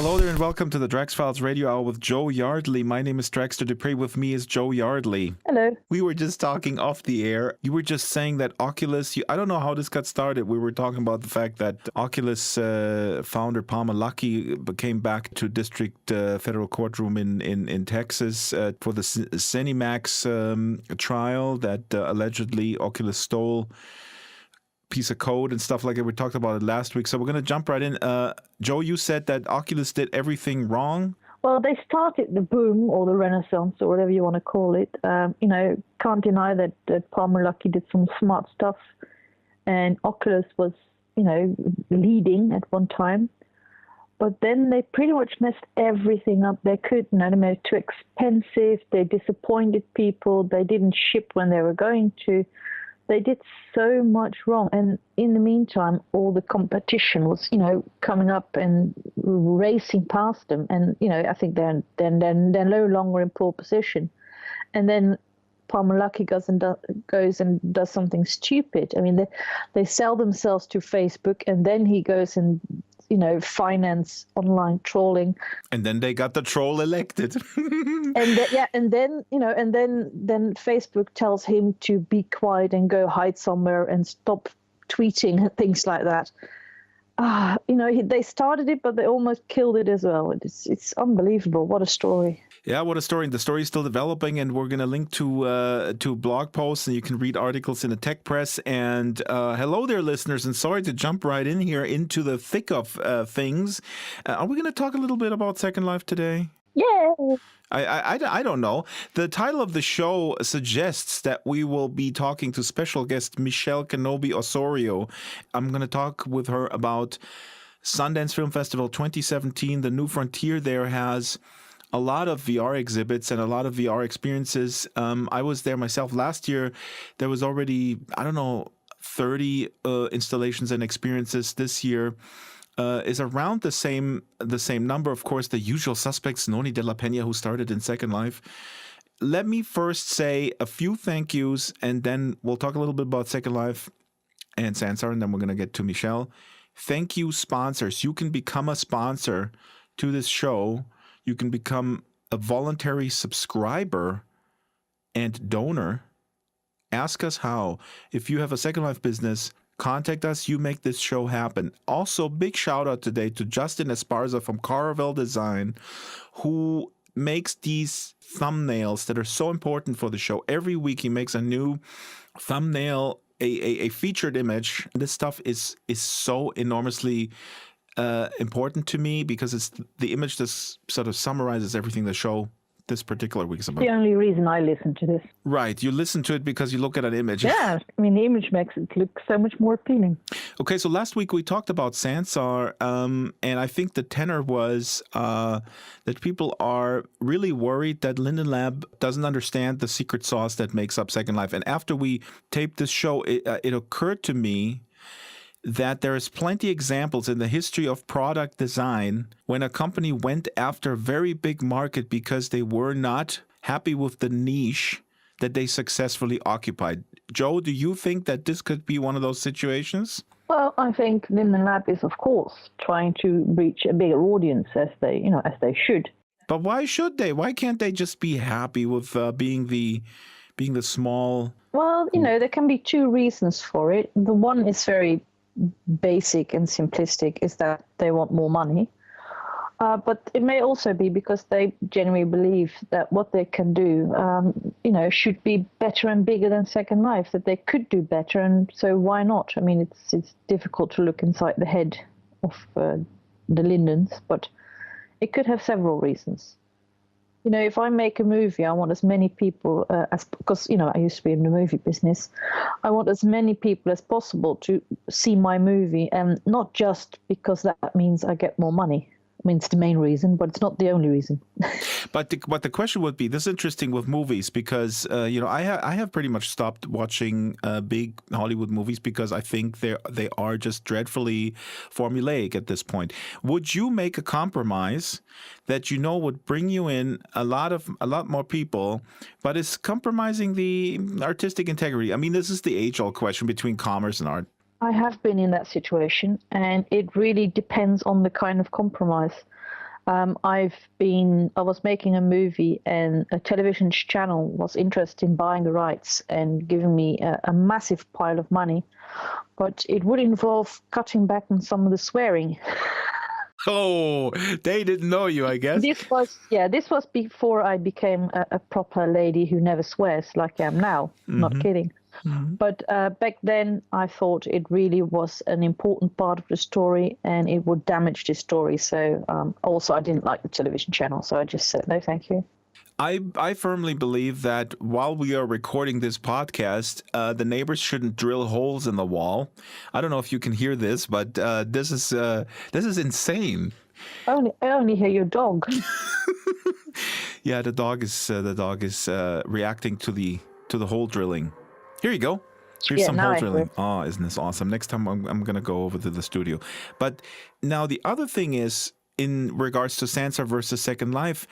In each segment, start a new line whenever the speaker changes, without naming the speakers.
Hello there and welcome to the Drax Files Radio Hour with Joe Yardley. My name is Draxter Dupre. With me is Joe Yardley.
Hello.
We were just talking off the air. You were just saying that Oculus, I don't know how this got started. We were talking about the fact that Oculus founder Palmer Luckey came back to district federal courtroom in Texas for the ZeniMax trial that allegedly Oculus stole piece of code and stuff like that. We talked about it last week. So we're going to jump right in. Joe, you said that Oculus did everything wrong.
Well, they started the boom or the renaissance or whatever you want to call it. Can't deny that Palmer Luckey did some smart stuff and Oculus was, leading at one time. But then they pretty much messed everything up they could. They made it too expensive. They disappointed people. They didn't ship when they were going to. They did so much wrong, and in the meantime, all the competition was, coming up and racing past them. And I think they're no longer in pole position. And then Palmer Luckey goes and does something stupid. I mean, they sell themselves to Facebook, and then he goes and finance online trolling.
And then they got the troll elected.
and then Facebook tells him to be quiet and go hide somewhere and stop tweeting and things like that. They started it, but they almost killed it as well. It's unbelievable. What a story.
Yeah, what a story. The story is still developing, and we're going to link to blog posts, and you can read articles in the tech press. And hello there, listeners, and sorry to jump right in here into the thick of things. Are we going to talk a little bit about Second Life today?
Yeah.
I don't know. The title of the show suggests that we will be talking to special guest Michelle Kenobi Osorio. I'm going to talk with her about Sundance Film Festival 2017. The New Frontier there has a lot of VR exhibits and a lot of VR experiences. I was there myself last year. There was already, 30 installations and experiences. This year is around the same number. Of course, the usual suspects, Noni de la Peña, who started in Second Life. Let me first say a few thank yous, and then we'll talk a little bit about Second Life and Sansar, and then we're going to get to Michelle. Thank you, sponsors. You can become a sponsor to this show. You can become a voluntary subscriber and donor. Ask us how. If you have a Second Life business, contact us. You make this show happen. Also, big shout out today to Justin Esparza from Caravel Design, who makes these thumbnails that are so important for the show. Every week he makes a new thumbnail, a featured image. This stuff is so enormously important to me because it's the image that sort of summarizes everything the show this particular week is about.
The only reason I listen to this.
Right. You listen to it because you look at an image.
Yeah. I mean, the image makes it look so much more appealing.
Okay. So last week we talked about Sansar, and I think the tenor was that people are really worried that Linden Lab doesn't understand the secret sauce that makes up Second Life. And after we taped this show, it occurred to me that there is plenty examples in the history of product design when a company went after a very big market because they were not happy with the niche that they successfully occupied. Joe, do you think that this could be one of those situations?
Well, I think Linden Lab is, of course, trying to reach a bigger audience as they should.
But why should they? Why can't they just be happy with being the small?
Well, there can be two reasons for it. The one is very basic and simplistic, is that they want more money. But it may also be because they genuinely believe that what they can do, should be better and bigger than Second Life, that they could do better, and so why not? I mean, it's difficult to look inside the head of the Lindens, but it could have several reasons. If I make a movie, I want as many people because I used to be in the movie business. I want as many people as possible to see my movie, and not just because that means I get more money. I mean, it's the main reason, but it's not the only reason.
But the question would be, this is interesting with movies because, I have pretty much stopped watching big Hollywood movies because I think they are just dreadfully formulaic at this point. Would you make a compromise that would bring you in a lot more people, but is compromising the artistic integrity? I mean, this is the age-old question between commerce and art.
I have been in that situation, and it really depends on the kind of compromise. I was making a movie, and a television channel was interested in buying the rights and giving me a massive pile of money, but it would involve cutting back on some of the swearing.
Oh, they didn't know you, I guess.
This was before I became a proper lady who never swears like I am now. Not kidding. But back then, I thought it really was an important part of the story, and it would damage the story. So also, I didn't like the television channel, so I just said no, thank you.
I firmly believe that while we are recording this podcast, the neighbors shouldn't drill holes in the wall. I don't know if you can hear this, but this is insane.
I only hear your dog.
Yeah, the dog is reacting to the hole drilling. Here you go. Here's some hole drilling. Oh, isn't this awesome? Next time I'm going to go over to the studio. But now the other thing is, in regards to Sansa versus Second Life,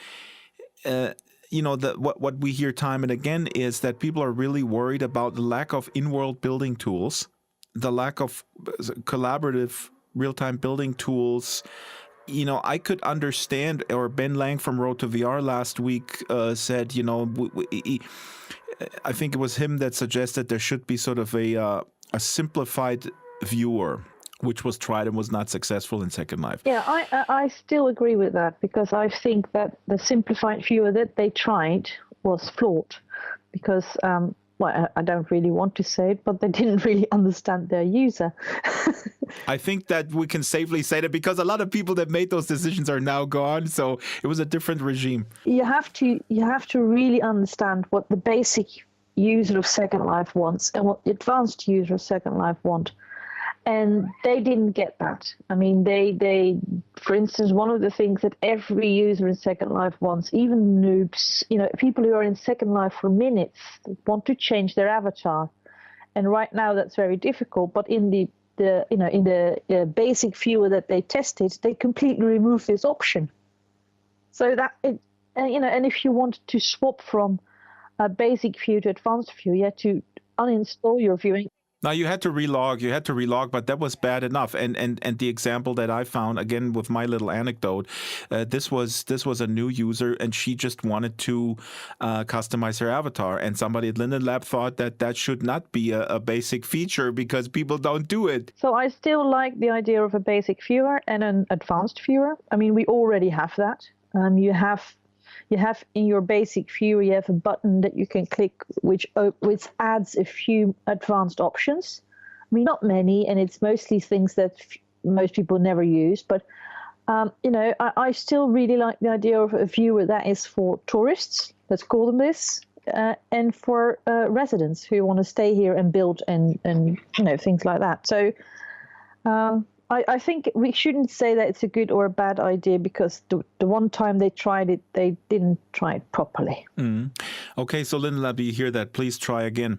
what we hear time and again is that people are really worried about the lack of in-world building tools, the lack of collaborative real-time building tools. I could understand, or Ben Lang from Road to VR last week said, I think it was him that suggested there should be sort of a simplified viewer, which was tried and was not successful in Second Life.
Yeah, I still agree with that, because I think that the simplified viewer that they tried was flawed, because, I don't really want to say it, but they didn't really understand their user.
I think that we can safely say that, because a lot of people that made those decisions are now gone, so it was a different regime.
You have to really understand what the basic user of Second Life wants and what the advanced user of Second Life want. And they didn't get that. I mean, they, for instance, one of the things that every user in Second Life wants, even noobs, people who are in Second Life for minutes, want to change their avatar. And right now that's very difficult. But in the basic viewer that they tested, they completely removed this option. So that and if you wanted to swap from a basic view to advanced view, you had to uninstall your viewing.
Now you had to relog, but that was bad enough. And the example that I found, again with my little anecdote, this was a new user, and she just wanted to customize her avatar, and somebody at Linden Lab thought that should not be a basic feature because people don't do it.
So I still like the idea of a basic viewer and an advanced viewer. I mean, we already have that. You have in your basic viewer, you have a button that you can click, which adds a few advanced options. I mean, not many, and it's mostly things that most people never use. But, I still really like the idea of a viewer that is for tourists, let's call them this, and for residents who want to stay here and build and things like that. So I think we shouldn't say that it's a good or a bad idea, because the one time they tried it, they didn't try it properly.
Okay, so Linden Lab, you hear that? Please try again.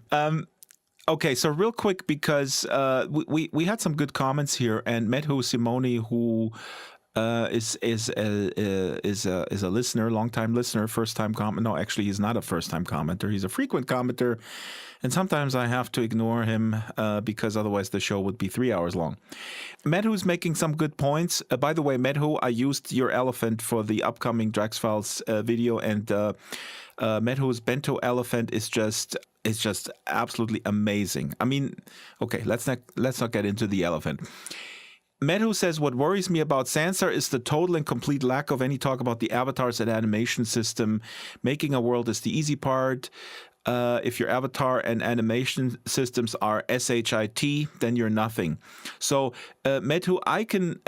Okay, so real quick, because we had some good comments here, and Medhu Simoni, who is a listener, long-time listener, first-time commenter. No, actually, he's not a first-time commenter. He's a frequent commenter, and sometimes I have to ignore him because otherwise the show would be 3 hours long. Medhu's making some good points. By the way, Medhu, I used your elephant for the upcoming Drax Files video, and Medhu's bento elephant is just absolutely amazing. I mean, okay, let's not get into the elephant. Medhu says, what worries me about Sansa is the total and complete lack of any talk about the avatars and animation system. Making a world is the easy part. If your avatar and animation systems are SHIT, then you're nothing. So, Medhu, I can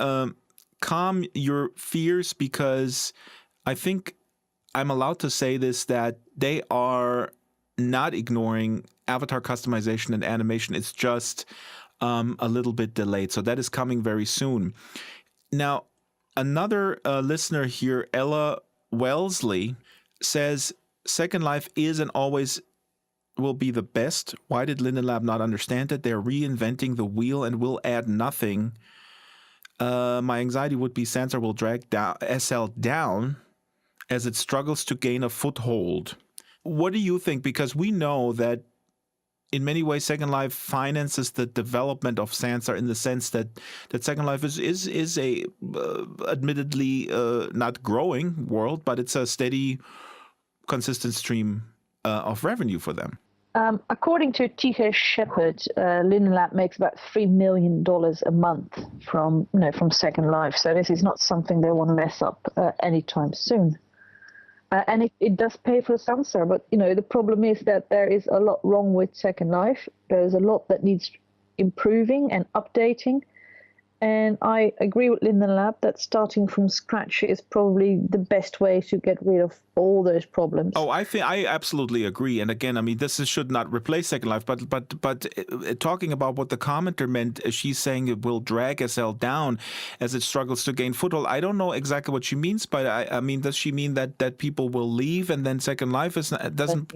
calm your fears, because I think I'm allowed to say this, that they are not ignoring avatar customization and animation. It's just a little bit delayed. So that is coming very soon. Now, another listener here, Ella Wellesley, says Second Life is and always will be the best. Why did Linden Lab not understand it? They're reinventing the wheel and will add nothing. My anxiety would be Sansa will drag SL down as it struggles to gain a foothold. What do you think? Because we know that in many ways, Second Life finances the development of Sansa in the sense that Second Life is a admittedly not growing world, but it's a steady, consistent stream of revenue for them.
According to TK Shepherd, Linden Lab makes about $3 million a month from Second Life. So this is not something they want to mess up anytime soon. And it does pay for Sansa, but the problem is that there is a lot wrong with Second Life. There's a lot that needs improving and updating. And I agree with Linden Lab that starting from scratch is probably the best way to get rid of all those problems.
Oh, I absolutely agree. And again, I mean, should not replace Second Life, but talking about what the commenter meant, she's saying it will drag SL down as it struggles to gain foothold. I don't know exactly what she means, but I mean, does she mean that people will leave and then Second Life doesn't?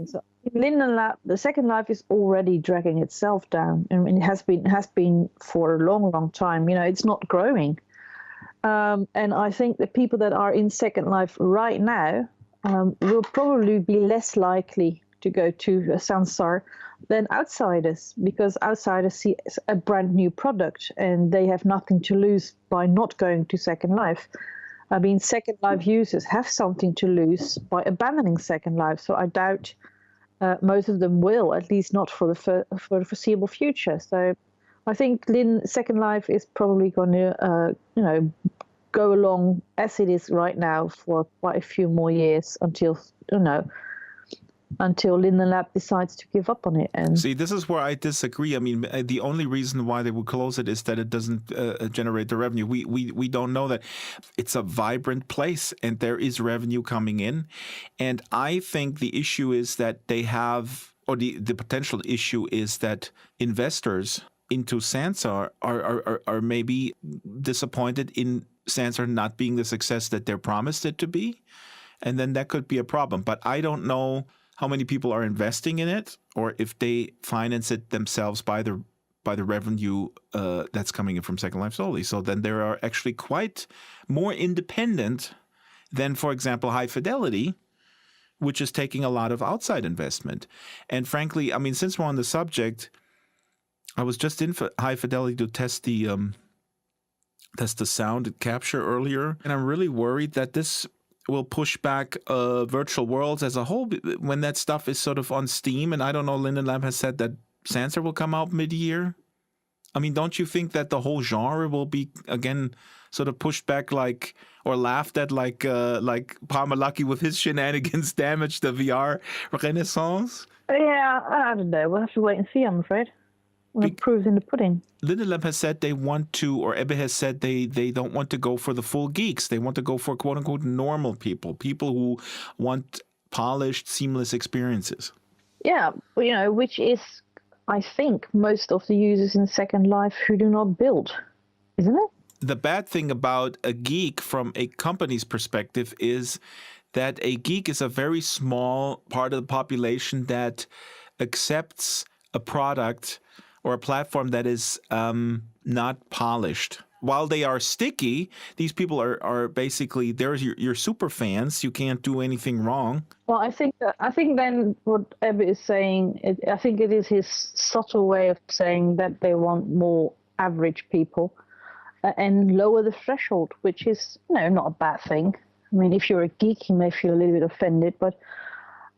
Linden Lab, the Second Life is already dragging itself down. I mean, it has been for a long, long time. It's not growing. And I think the people that are in Second Life right now will probably be less likely to go to Sansar than outsiders, because outsiders see a brand new product and they have nothing to lose by not going to Second Life. I mean, Second Life users have something to lose by abandoning Second Life, so I doubt most of them will, at least not for the foreseeable future. So I think Second Life is probably going to, go along as it is right now for quite a few more years until Linden Lab decides to give up on it. And
see, this is where I disagree. I mean, the only reason why they would close it is that it doesn't generate the revenue. We don't know that. It's a vibrant place and there is revenue coming in. And I think the issue is that they have, or the potential issue is that investors into Sansa are maybe disappointed in Sansa not being the success that they're promised it to be. And then that could be a problem. But I don't know how many people are investing in it, or if they finance it themselves by the revenue that's coming in from Second Life solely. So then they are actually quite more independent than, for example, High Fidelity, which is taking a lot of outside investment. And frankly, I mean, since we're on the subject, I was just in High Fidelity to test the sound capture earlier, and I'm really worried that this will push back virtual worlds as a whole when that stuff is sort of on Steam. And I don't know, Linden Lab has said that Sansa will come out mid-year. I mean, don't you think that the whole genre will be, again, sort of pushed back or laughed at like Palmer Lucky with his shenanigans damaged the VR renaissance?
Yeah, I don't know. We'll have to wait and see, I'm afraid. When it proves in the pudding.
Linden Lab has said they want to, or Ebbe has said they don't want to go for the full geeks. They want to go for quote-unquote normal people who want polished, seamless experiences.
Yeah, which is, I think, most of the users in Second Life who do not build, isn't it?
The bad thing about a geek from a company's perspective is that a geek is a very small part of the population that accepts a product or a platform that is not polished. While they are sticky, these people are basically, they're your super fans. You can't do anything wrong.
Well, I think then what Ebbe is saying, I think it is his subtle way of saying that they want more average people and lower the threshold, which is not a bad thing. I mean, if you're a geek, you may feel a little bit offended, but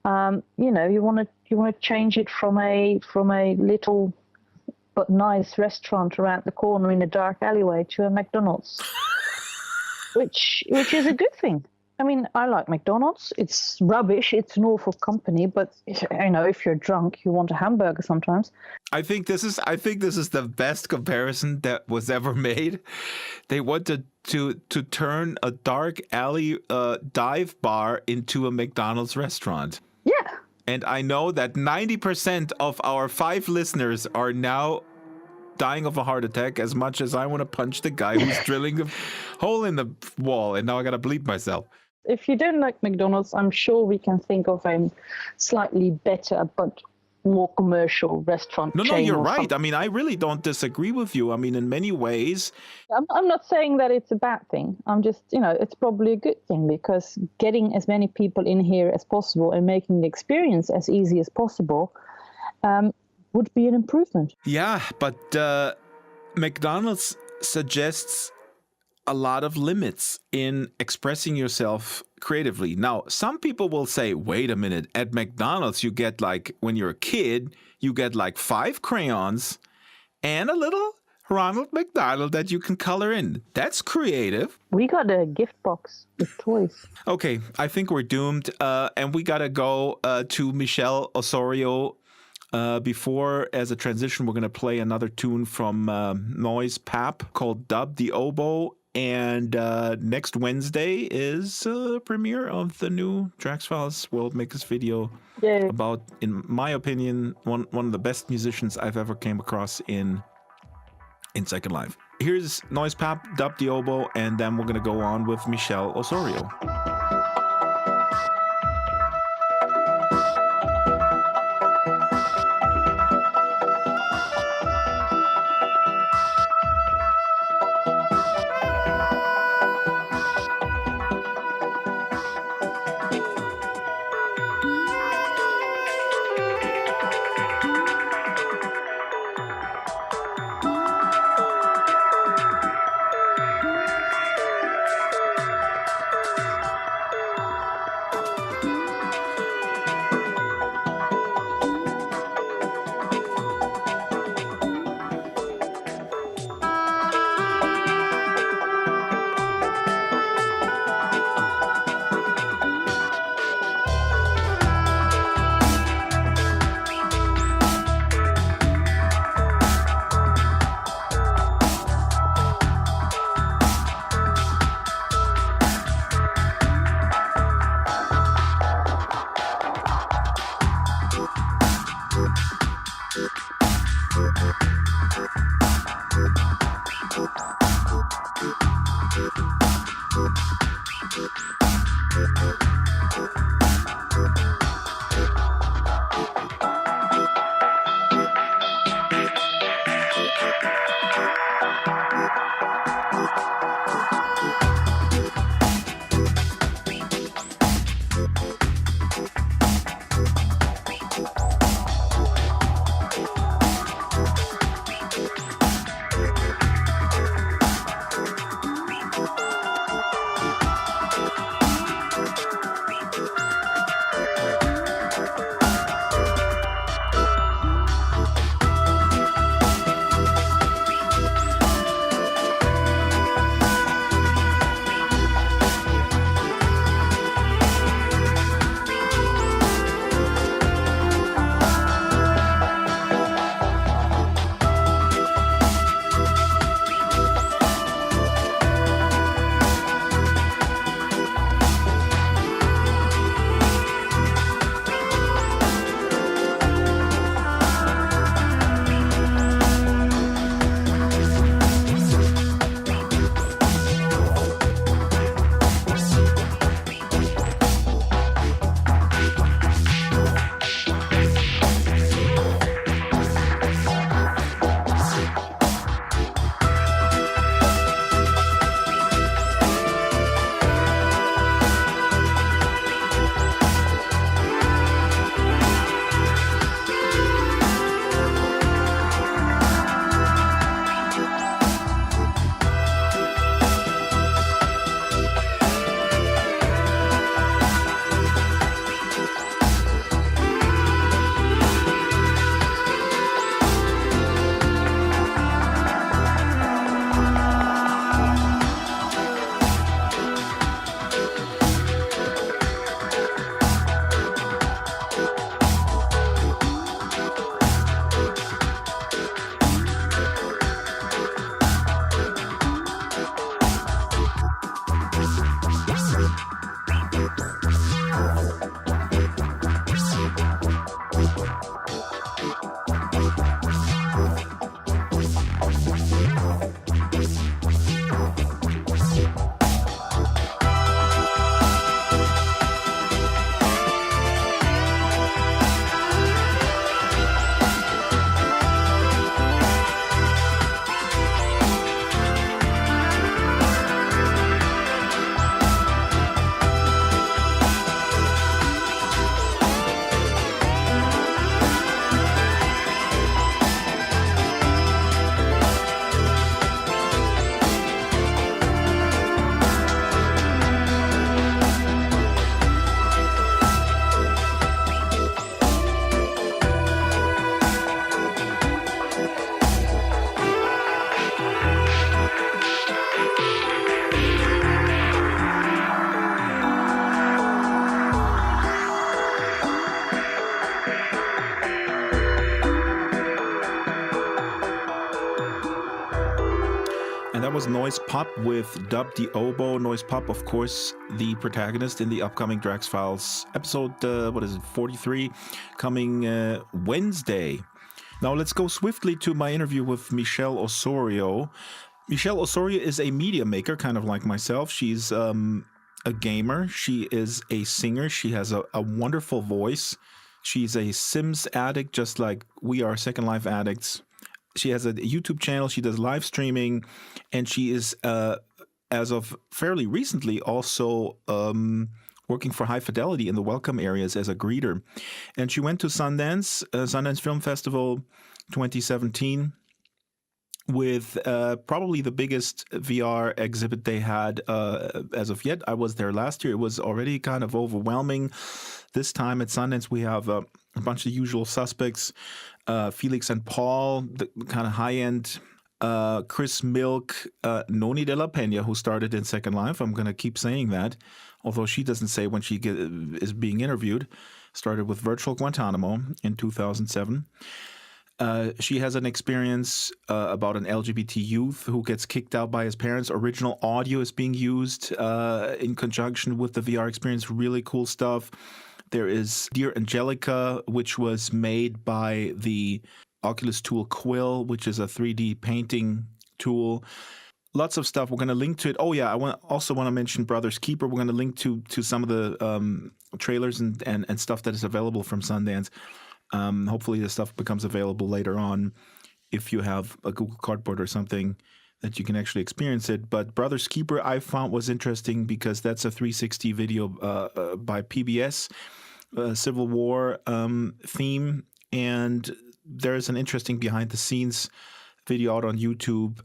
you want to change it from a little but nice restaurant around the corner in a dark alleyway to a McDonald's, which is a good thing. I mean, I like McDonald's. It's rubbish. It's an awful company, but if you're drunk, you want a hamburger sometimes.
I think this is the best comparison that was ever made. They wanted to turn a dark alley dive bar into a McDonald's restaurant.
Yeah.
And I know that 90% of our 5 listeners are now dying of a heart attack as much as I want to punch the guy who's drilling the hole in the wall. And now I got to bleep myself.
If you don't like McDonald's, I'm sure we can think of a slightly better but more commercial restaurant chain.
No, you're right. I mean, I really don't disagree with you. I mean, in many ways.
I'm not saying that it's a bad thing. I'm just, it's probably a good thing, because getting as many people in here as possible and making the experience as easy as possible
would be an improvement.
Yeah, but McDonald's suggests a lot of limits in expressing yourself creatively. Now, some people will say, wait a minute, at McDonald's, you get like, when you're a kid, you get like 5 crayons and a little Ronald McDonald that you can color in. That's creative.
We got a gift box with toys.
Okay, I think we're doomed. And we got to go to Michelle Osorio. Before, as a transition, we're going to play another tune from Noise Pap called Dub the Oboe. And next Wednesday is premiere of the new Drax Files World Makers video about, in my opinion, one of the best musicians I've ever came across in Second Life. Here's Noise Pap, Dub the Oboe, and then we're going to go on with Michelle Osorio. That was Noise Pop with Dub the Oboe. Noise Pop, of course, the protagonist in the upcoming Drax Files episode, 43, coming Wednesday. Now let's go swiftly to my interview with Michelle Osorio. Michelle Osorio is a media maker, kind of like myself. She's a gamer. She is a singer. She has a wonderful voice. She's a Sims addict, just like we are Second Life addicts. She has a YouTube channel. She does live streaming, and she is, as of fairly recently, also working for High Fidelity in the welcome areas as a greeter. And she went to Sundance, Sundance Film Festival 2017, with probably the biggest VR exhibit they had as of yet. I was there last year. It was already kind of overwhelming. This time at Sundance, we have a bunch of usual suspects. Felix and Paul, the kind of high-end, Chris Milk, Noni de la Peña, who started in Second Life. I'm going to keep saying that, although she doesn't say when she is being interviewed. Started with Virtual Guantanamo in 2007. She has an experience about an LGBT youth who gets kicked out by his parents. Original audio is being used in conjunction with the VR experience. Really cool stuff. There is Dear Angelica, which was made by the Oculus tool Quill, which is a 3D painting tool. Lots of stuff. We're going to link to it. Oh, yeah, I also want to mention Brothers Keeper. We're going to link to some of the trailers and stuff that is available from Sundance. Hopefully the stuff becomes available later on if you have a Google Cardboard or something that you can actually experience it. But Brothers Keeper I found was interesting because that's a 360 video by PBS, Civil War theme. And there's an interesting behind-the-scenes video out on YouTube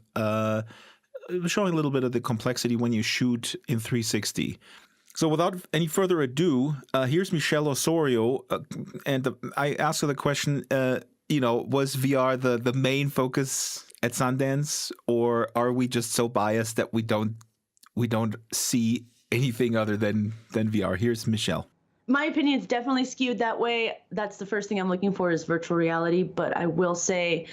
showing a little bit of the complexity when you shoot in 360. So without any further ado, here's Michelle Osorio, and I asked her the question, was VR the main focus at Sundance, or are we just so biased that we don't see anything other than VR? Here's Michelle.
My opinion is definitely skewed that way. That's the first thing I'm looking for is virtual reality, but I will say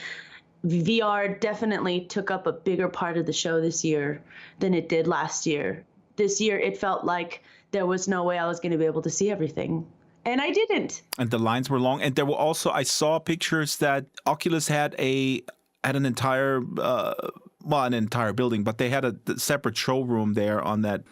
VR definitely took up a bigger part of the show this year than it did last year. This year, it felt like there was no way I was going to be able to see everything. And I didn't. And
the lines were long. And there were also, I saw pictures that Oculus had an entire, an entire building, but they had a separate showroom there on that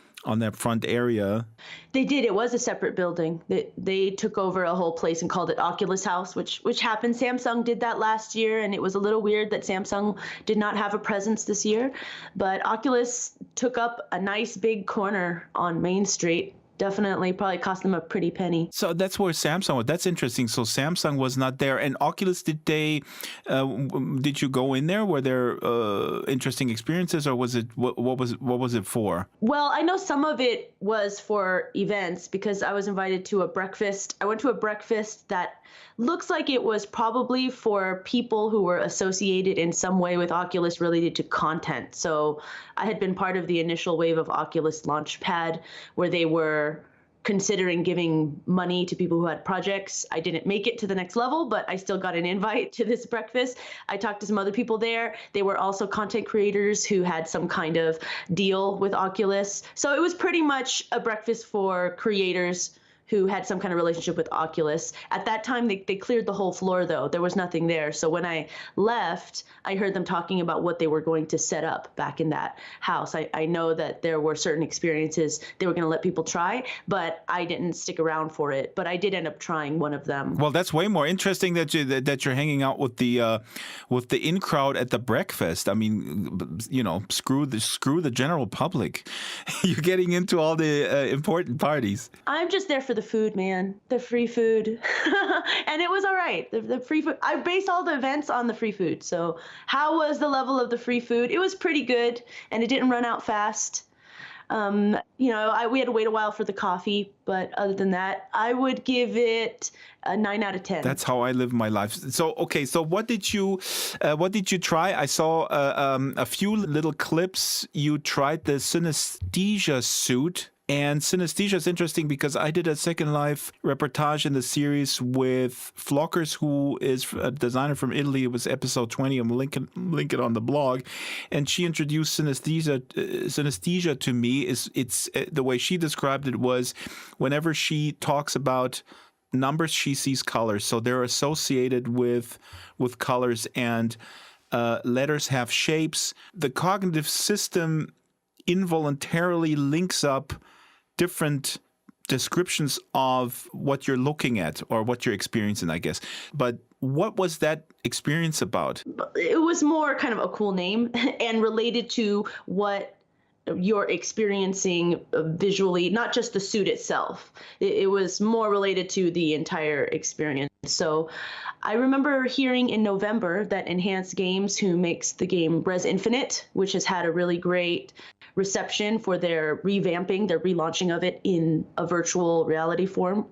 front area.
They did. It was a separate building. They took over a whole place and called it Oculus House, which happened. Samsung did that last year, and it was a little weird that Samsung did not have a presence this year. But Oculus took up a nice big corner on Main Street. Definitely probably cost them a pretty penny.
So that's where Samsung was. That's interesting. So Samsung was not there. And Oculus, did you go in there? Were there interesting experiences, or was it what was it for?
Well, I know some of it was for events because I was invited to a breakfast. I went to a breakfast that looks like it was probably for people who were associated in some way with Oculus related to content. So I had been part of the initial wave of Oculus Launchpad where they were considering giving money to people who had projects. I didn't make it to the next level, but I still got an invite to this breakfast. I talked to some other people there. They were also content creators who had some kind of deal with Oculus. So it was pretty much a breakfast for creators who had some kind of relationship with Oculus. At that time, they cleared the whole floor, though. There was nothing there. So when I left, I heard them talking about what they were going to set up back in that house. I know that there were certain experiences they were going to let people try, but I didn't stick around for it. But I did end up trying one of them.
Well, that's way more interesting that you're hanging out with the in crowd at the breakfast. I mean, screw the general public. You're getting into all the important parties.
I'm just there for the food, man. The free food. And it was all right. The free food. I base all the events on the free food. So how was the level of the free food? It was pretty good, and it didn't run out fast. We had to wait a while for the coffee, but other than that, I would give it a 9 out of 10.
That's how I live my life. So, okay. So what did you try? I saw a few little clips. You tried the synesthesia suit. And synesthesia is interesting because I did a Second Life reportage in the series with Flockers, who is a designer from Italy. It was episode 20. I'm link it on the blog. And she introduced synesthesia. Synesthesia to me it's the way she described it was whenever she talks about numbers, she sees colors. So they're associated with colors, and letters have shapes. The cognitive system involuntarily links up different descriptions of what you're looking at or what you're experiencing, I guess. But what was that experience about?
It was more kind of a cool name and related to what you're experiencing visually, not just the suit itself. It was more related to the entire experience. So I remember hearing in November that Enhanced Games, who makes the game Res Infinite, which has had a really great reception for their revamping, their relaunching of it in a virtual reality form,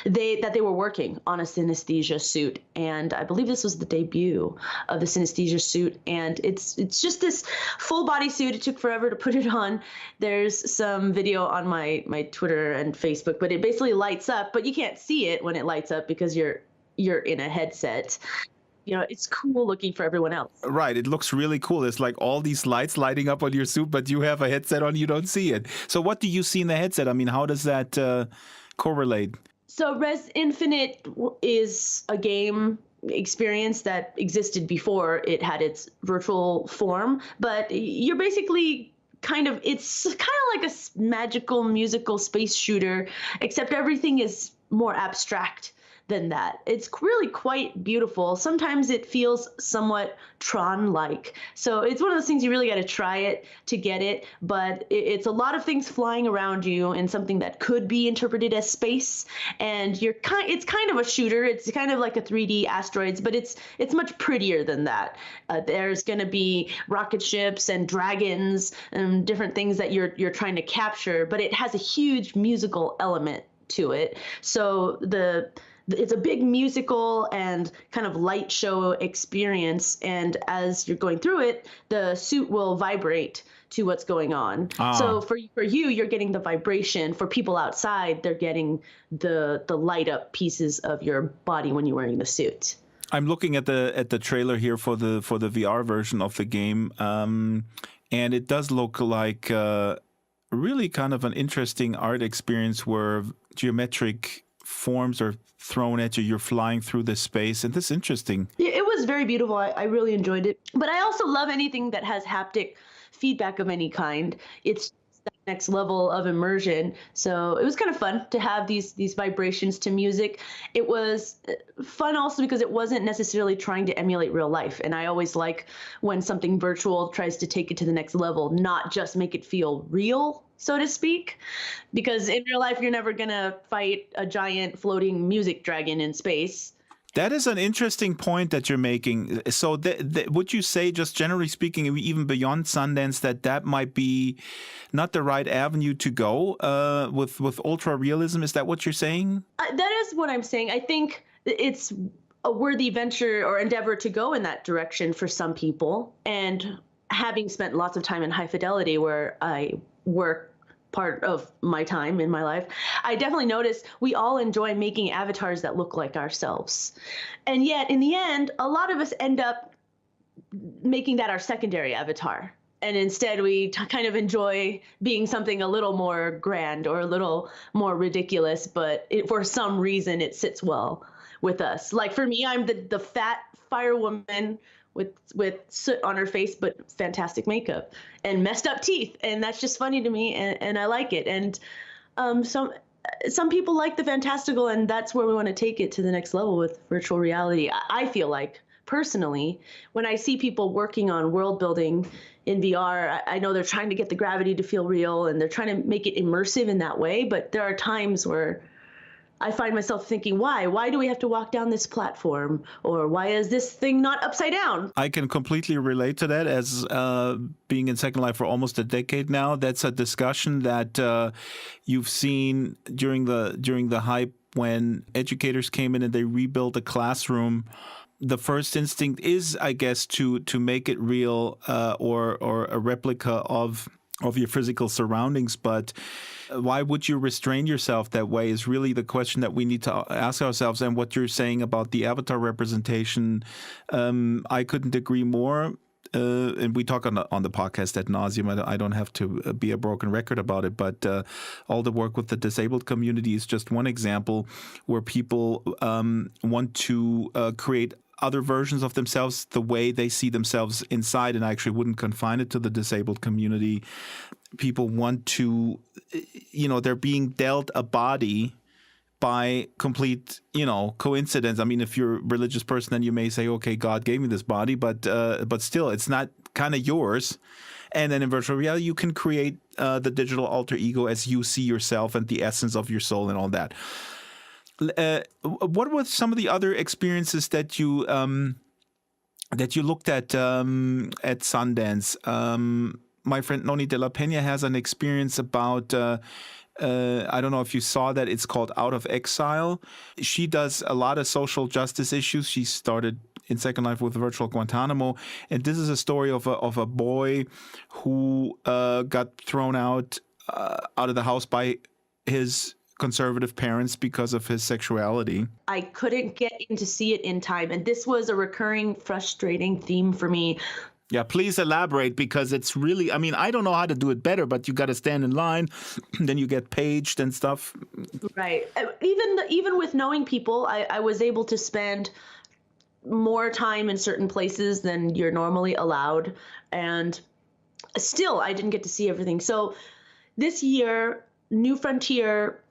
they were working on a synesthesia suit, and I believe this was the debut of the synesthesia suit. And it's just this full body suit. It took forever to put it on. There's some video on my Twitter and Facebook, but it basically lights up, but you can't see it when it lights up because you're in a headset. You know, it's cool looking for everyone else.
Right. It looks really cool. It's like all these lights lighting up on your suit, but you have a headset on, you don't see it. So what do you see in the headset? I mean, how does that correlate?
So Res Infinite is a game experience that existed before it had its virtual form, but you're basically it's kind of like a magical musical space shooter, except everything is more abstract than that. It's really quite beautiful. Sometimes it feels somewhat Tron-like. So it's one of those things you really got to try it to get it, but it's a lot of things flying around you and something that could be interpreted as space. And it's kind of a shooter. It's kind of like a 3D asteroids, but it's much prettier than that. There's going to be rocket ships and dragons and different things that you're trying to capture, but it has a huge musical element to it. So it's a big musical and kind of light show experience, and as you're going through it, the suit will vibrate to what's going on. So for you, you're getting the vibration. For people outside, they're getting the light up pieces of your body when you're wearing the suit.
I'm looking at the trailer here for the VR version of the game, and it does look like really kind of an interesting art experience where geometric forms are thrown at you. You're flying through this space, and this is interesting.
It was very beautiful. I really enjoyed it. But I also love anything that has haptic feedback of any kind. It's that next level of immersion. So it was kind of fun to have these vibrations to music. It was fun also because it wasn't necessarily trying to emulate real life. And I always like when something virtual tries to take it to the next level, not just make it feel real, so to speak, because in real life, you're never going to fight a giant floating music dragon in space.
That is an interesting point that you're making. So would you say, just generally speaking, even beyond Sundance, that might be not the right avenue to go with ultra realism? Is that what you're saying?
That is what I'm saying. I think it's a worthy venture or endeavor to go in that direction for some people. And having spent lots of time in High Fidelity, where I work part of my time in my life, I definitely noticed we all enjoy making avatars that look like ourselves. And yet, in the end, a lot of us end up making that our secondary avatar. And instead, we kind of enjoy being something a little more grand or a little more ridiculous, but for some reason, it sits well with us. Like for me, I'm the fat firewoman with soot on her face, but fantastic makeup and messed up teeth. And that's just funny to me, and I like it. And some people like the fantastical, and that's where we want to take it to the next level with virtual reality. I feel like, personally, when I see people working on world building in VR, I know they're trying to get the gravity to feel real, and they're trying to make it immersive in that way. But there are times where I find myself thinking, why do we have to walk down this platform? Or why is this thing not upside down?
I can completely relate to that, as being in Second Life for almost a decade now. That's a discussion that you've seen during the hype when educators came in and they rebuilt a classroom. The first instinct is, I guess, to make it real or a replica of of your physical surroundings. But why would you restrain yourself that way is really the question that we need to ask ourselves. And what you're saying about the avatar representation, I couldn't agree more. And we talk on the podcast ad nauseum. I don't have to be a broken record about it, but all the work with the disabled community is just one example where people want to create other versions of themselves the way they see themselves inside. And I actually wouldn't confine it to the disabled community. People want to, they're being dealt a body by complete, coincidence. I mean, if you're a religious person, then you may say, okay, God gave me this body, but still, it's not kind of yours. And then in virtual reality, you can create the digital alter ego as you see yourself and the essence of your soul and all that. What were some of the other experiences that you looked at Sundance? My friend Noni de la Peña has an experience about. I don't know if you saw that. It's called Out of Exile. She does a lot of social justice issues. She started in Second Life with virtual Guantanamo, and this is a story of a boy who got thrown out of the house by his conservative parents because of his sexuality.
I couldn't get in to see it in time, and this was a recurring, frustrating theme for me.
Yeah, please elaborate, because it's really, I mean, I don't know how to do it better, but you got to stand in line, then you get paged and stuff.
Right. Even with knowing people, I was able to spend more time in certain places than you're normally allowed. And still, I didn't get to see everything. So this year, New Frontier,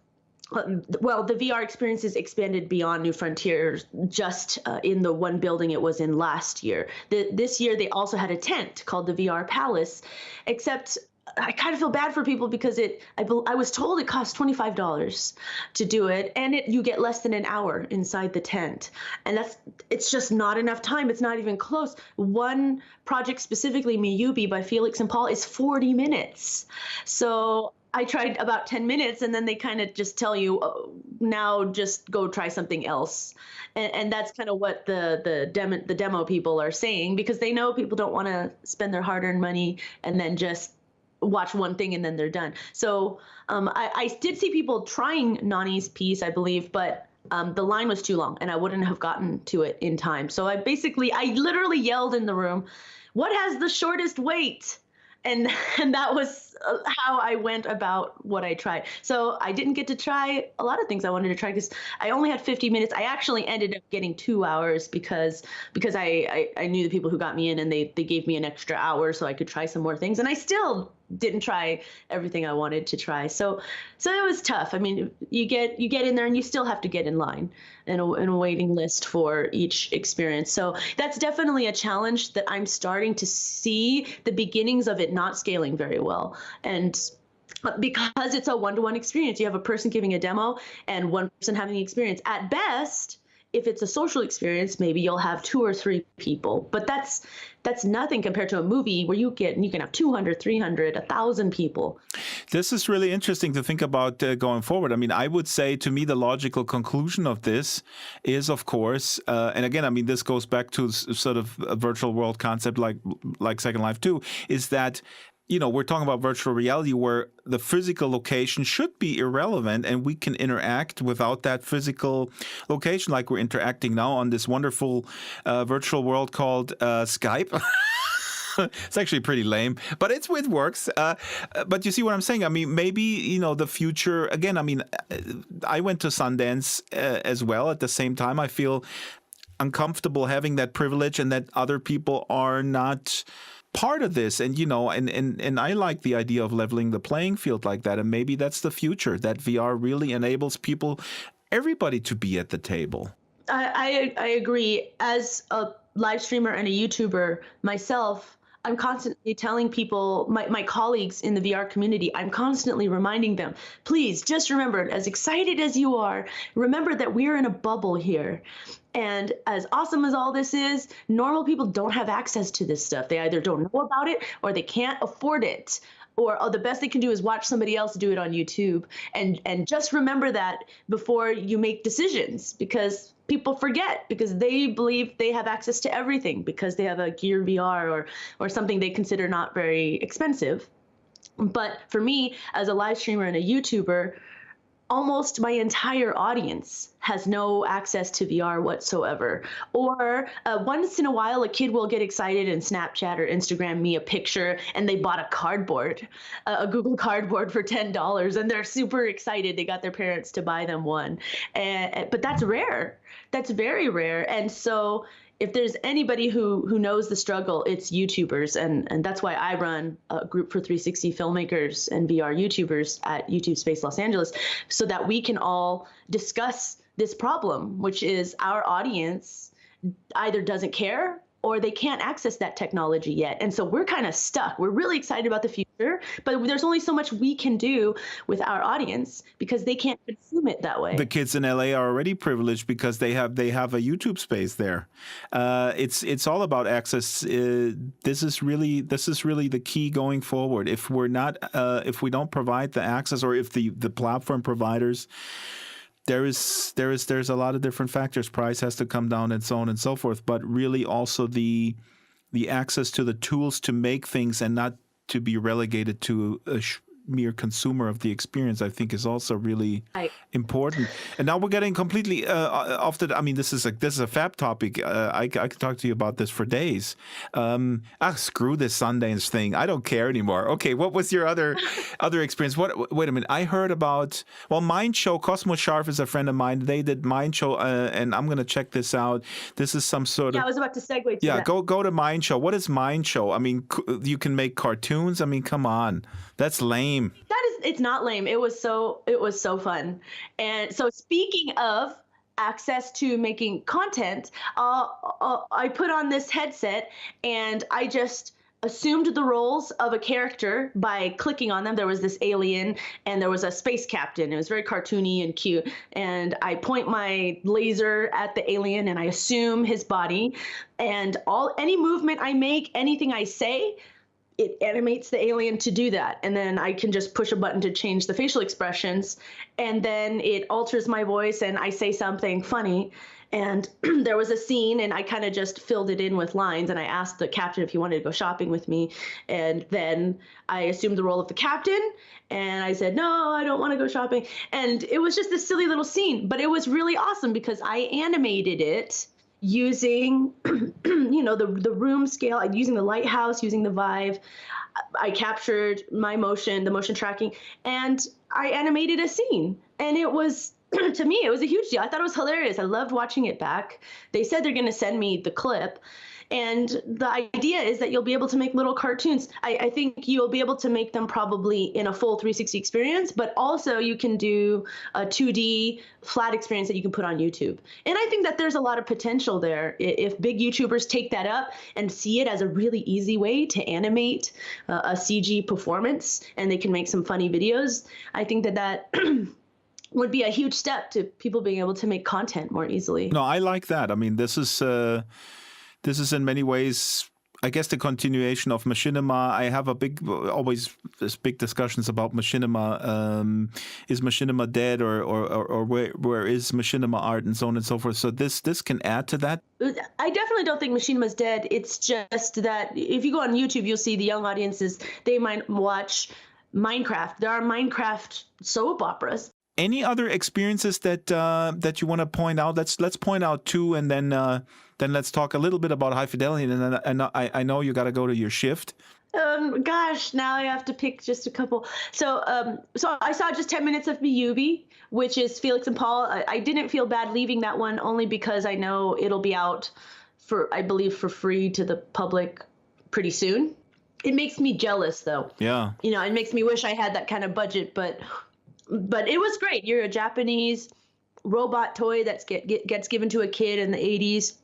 the VR experiences expanded beyond New Frontiers just in the one building it was in last year. This year, they also had a tent called the VR Palace, except I kind of feel bad for people because I was told it cost $25 to do it, and you get less than an hour inside the tent. And it's just not enough time. It's not even close. One project, specifically Miyubi by Felix and Paul, is 40 minutes. So I tried about 10 minutes, and then they kind of just tell you, oh, now just go try something else. And that's kind of what the demo people are saying, because they know people don't want to spend their hard-earned money and then just watch one thing and then they're done. So I did see people trying Nani's piece, I believe, but the line was too long and I wouldn't have gotten to it in time. So I literally yelled in the room, "What has the shortest wait?" And that was how I went about what I tried. So I didn't get to try a lot of things I wanted to try because I only had 50 minutes. I actually ended up getting 2 hours because I knew the people who got me in, and they gave me an extra hour so I could try some more things. And I still didn't try everything I wanted to try. So it was tough. I mean, you get in there and you still have to get in line in a waiting list for each experience. So that's definitely a challenge that I'm starting to see the beginnings of it not scaling very well. And because it's a one-to-one experience, you have a person giving a demo and one person having the experience. At best, if it's a social experience, maybe you'll have 2 or 3 people, but that's nothing compared to a movie where you can have 200, 300, 1,000 people.
This is really interesting to think about going forward. I mean, I would say, to me, the logical conclusion of this is, of course, and again, I mean, this goes back to sort of a virtual world concept like Second Life 2, is that, we're talking about virtual reality where the physical location should be irrelevant, and we can interact without that physical location, like we're interacting now on this wonderful virtual world called Skype. It's actually pretty lame, but it works. But you see what I'm saying? I mean, maybe, the future, again, I mean, I went to Sundance as well. At the same time, I feel uncomfortable having that privilege and that other people are not part of this. And, and I like the idea of leveling the playing field like that. And maybe that's the future, that VR really enables everybody to be at the table.
I agree. As a live streamer and a YouTuber myself, I'm constantly telling people, my colleagues in the VR community, I'm constantly reminding them, please just remember, as excited as you are, remember that we're in a bubble here. And as awesome as all this is, normal people don't have access to this stuff. They either don't know about it or they can't afford it. Or the best they can do is watch somebody else do it on YouTube. And just remember that before you make decisions, because people forget, because they believe they have access to everything because they have a Gear VR or something they consider not very expensive. But for me, as a live streamer and a YouTuber, almost my entire audience has no access to VR whatsoever. Or once in a while, a kid will get excited and Snapchat or Instagram me a picture, and they bought a cardboard, a Google Cardboard for $10, and they're super excited. They got their parents to buy them one. But that's rare. That's very rare. And so if there's anybody who knows the struggle, it's YouTubers. And that's why I run a group for 360 filmmakers and VR YouTubers at YouTube Space Los Angeles, so that we can all discuss this problem, which is our audience either doesn't care or they can't access that technology yet. And so we're kind of stuck. We're really excited about the future, but there's only so much we can do with our audience because they can't consume it that way.
The kids in LA are already privileged because they have a YouTube space there. It's all about access. This is really the key going forward. If we don't provide the access, or if the platform providers, there's a lot of different factors. Price has to come down and so on and so forth. But really also the access to the tools to make things and not to be relegated to a mere consumer of the experience, I think, is also really important. And now we're getting completely off the. I mean, this is a fab topic. I could talk to you about this for days. Screw this Sundance thing. I don't care anymore. Okay, what was your other experience? Wait a minute. I heard about Mind Show. Cosmo Sharf is a friend of mine. They did Mind Show, and I'm gonna check this out. This is some sort of.
Yeah, I was about to segue to that.
Go to Mind Show. What is Mind Show? I mean, you can make cartoons. I mean, come on, that's lame.
It's not lame. It was so fun. And so speaking of access to making content, I put on this headset and I just assumed the roles of a character by clicking on them. There was this alien and there was a space captain. It was very cartoony and cute. And I point my laser at the alien and I assume his body, and any movement I make, anything I say, it animates the alien to do that. And then I can just push a button to change the facial expressions. And then it alters my voice and I say something funny. And there was a scene and I kind of just filled it in with lines. And I asked the captain if he wanted to go shopping with me. And then I assumed the role of the captain. And I said, no, I don't want to go shopping. And it was just this silly little scene. But it was really awesome because I animated it using, the room scale, using the lighthouse, using the Vive. I captured my motion, the motion tracking, and I animated a scene. And it was, to me, it was a huge deal. I thought it was hilarious. I loved watching it back. They said they're going to send me the clip. And the idea is that you'll be able to make little cartoons. I think you'll be able to make them probably in a full 360 experience, but also you can do a 2D flat experience that you can put on YouTube. And I think that there's a lot of potential there. If big YouTubers take that up and see it as a really easy way to animate a CG performance, and they can make some funny videos, I think that would be a huge step to people being able to make content more easily.
No, I like that. I mean, this is in many ways, I guess, the continuation of machinima. I have always big discussions about machinima. Is machinima dead, or where is machinima art, and so on and so forth. So this can add to that.
I definitely don't think machinima's dead. It's just that if you go on YouTube, you'll see the young audiences, they might watch Minecraft. There are Minecraft soap operas.
Any other experiences that you want to point out? Let's point out two, and then let's talk a little bit about High Fidelity. And then I know you got to go to your shift.
Gosh, now I have to pick just a couple. So I saw just 10 minutes of Miyubi, which is Felix and Paul. I didn't feel bad leaving that one, only because I know it'll be out I believe for free to the public pretty soon. It makes me jealous, though.
Yeah.
It makes me wish I had that kind of budget, but it was great. You're a Japanese robot toy that gets given to a kid in the 80s.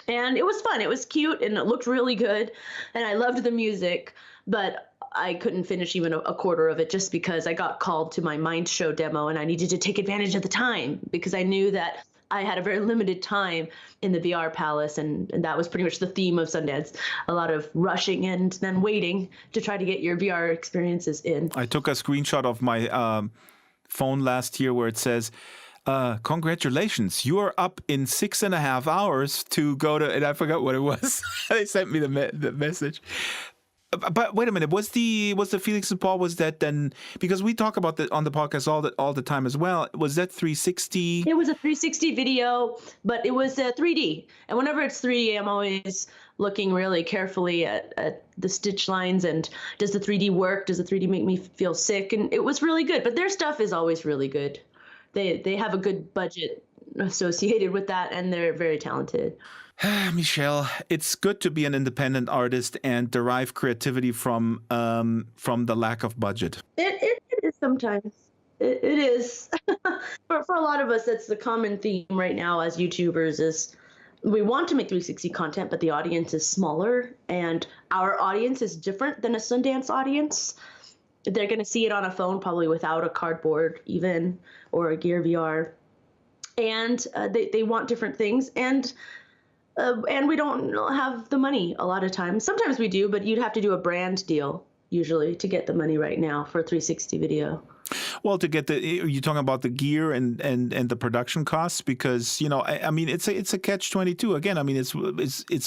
And it was fun. It was cute and it looked really good. And I loved the music, but I couldn't finish even a quarter of it just because I got called to my Mind Show demo and I needed to take advantage of the time because I knew that I had a very limited time in the VR Palace. And that was pretty much the theme of Sundance. A lot of rushing and then waiting to try to get your VR experiences in.
I took a screenshot of my phone last year where it says, congratulations, you are up in 6.5 hours to go to, and I forgot what it was. They sent me the message. But wait a minute, was the Felix and Paul, was that then, because we talk about that on the podcast all the time as well, was that 360?
It was a 360 video, but it was 3D. And whenever it's 3D, I'm always looking really carefully at the stitch lines and does the 3D work? Does the 3D make me feel sick? And it was really good. But their stuff is always really good. They have a good budget associated with that, and they're very talented.
Michelle, it's good to be an independent artist and derive creativity from the lack of budget.
It is sometimes. It is. For a lot of us, that's the common theme right now as YouTubers is we want to make 360 content, but the audience is smaller, and our audience is different than a Sundance audience. They're going to see it on a phone, probably without a cardboard even, or a Gear VR. And they want different things. And we don't have the money a lot of times. Sometimes we do, but you'd have to do a brand deal usually to get the money right now for a 360 video.
Well, to get you're talking about the gear and the production costs, because I mean it's a catch-22 again. I mean it's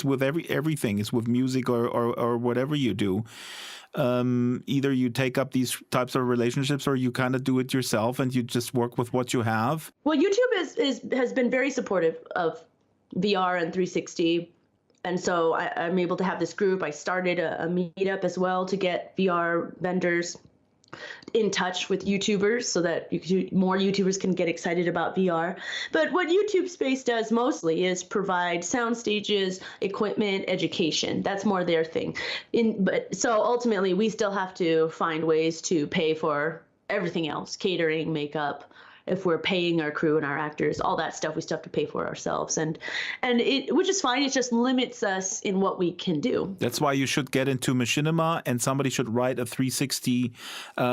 with everything. It's with music or whatever you do. Either you take up these types of relationships or you kind of do it yourself and you just work with what you have.
Well, YouTube has been very supportive of VR and 360. And so I'm able to have this group. I started a meetup as well to get VR vendors in touch with YouTubers so that more YouTubers can get excited about VR. But what YouTube Space does mostly is provide sound stages, equipment, education. That's more their thing. So ultimately, we still have to find ways to pay for everything else, catering, makeup. If we're paying our crew and our actors, all that stuff, we still have to pay for ourselves, and which is fine. It just limits us in what we can do.
That's why you should get into machinima, and somebody should write a 360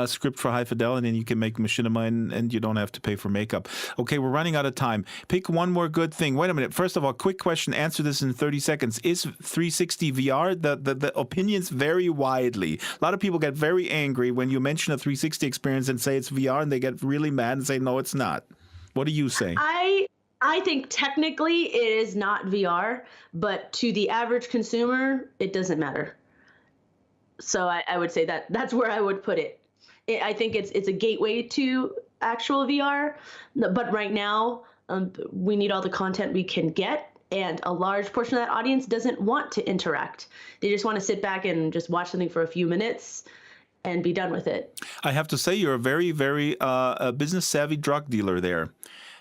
script for high fidelity, and you can make machinima, and you don't have to pay for makeup. Okay, we're running out of time. Pick one more good thing. Wait a minute. First of all, quick question. Answer this in 30 seconds. Is 360 VR? The opinions vary widely. A lot of people get very angry when you mention a 360 experience and say it's VR, and they get really mad and say, no, it's not. What do you say?
I think technically it is not VR, but to the average consumer, it doesn't matter. So I would say that's where I would put it. I think it's a gateway to actual VR, but right now we need all the content we can get, and a large portion of that audience doesn't want to interact. They just want to sit back and just watch something for a few minutes and be done with it.
I have to say, you're a very, very business savvy drug dealer there.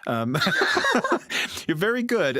You're very good.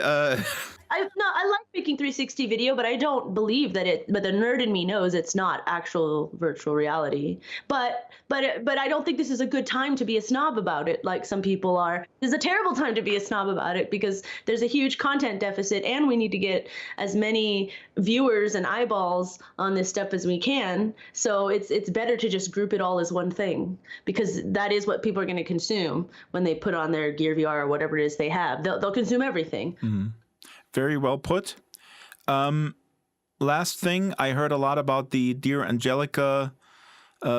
I like making 360 video, but I don't believe that but the nerd in me knows it's not actual virtual reality. But I don't think this is a good time to be a snob about it, like some people are. This is a terrible time to be a snob about it because there's a huge content deficit, and we need to get as many viewers and eyeballs on this stuff as we can. So it's better to just group it all as one thing, because that is what people are going to consume when they put on their Gear VR or whatever it is they have. They'll consume everything.
Mm-hmm. Very well put. Last thing, I heard a lot about the Dear Angelica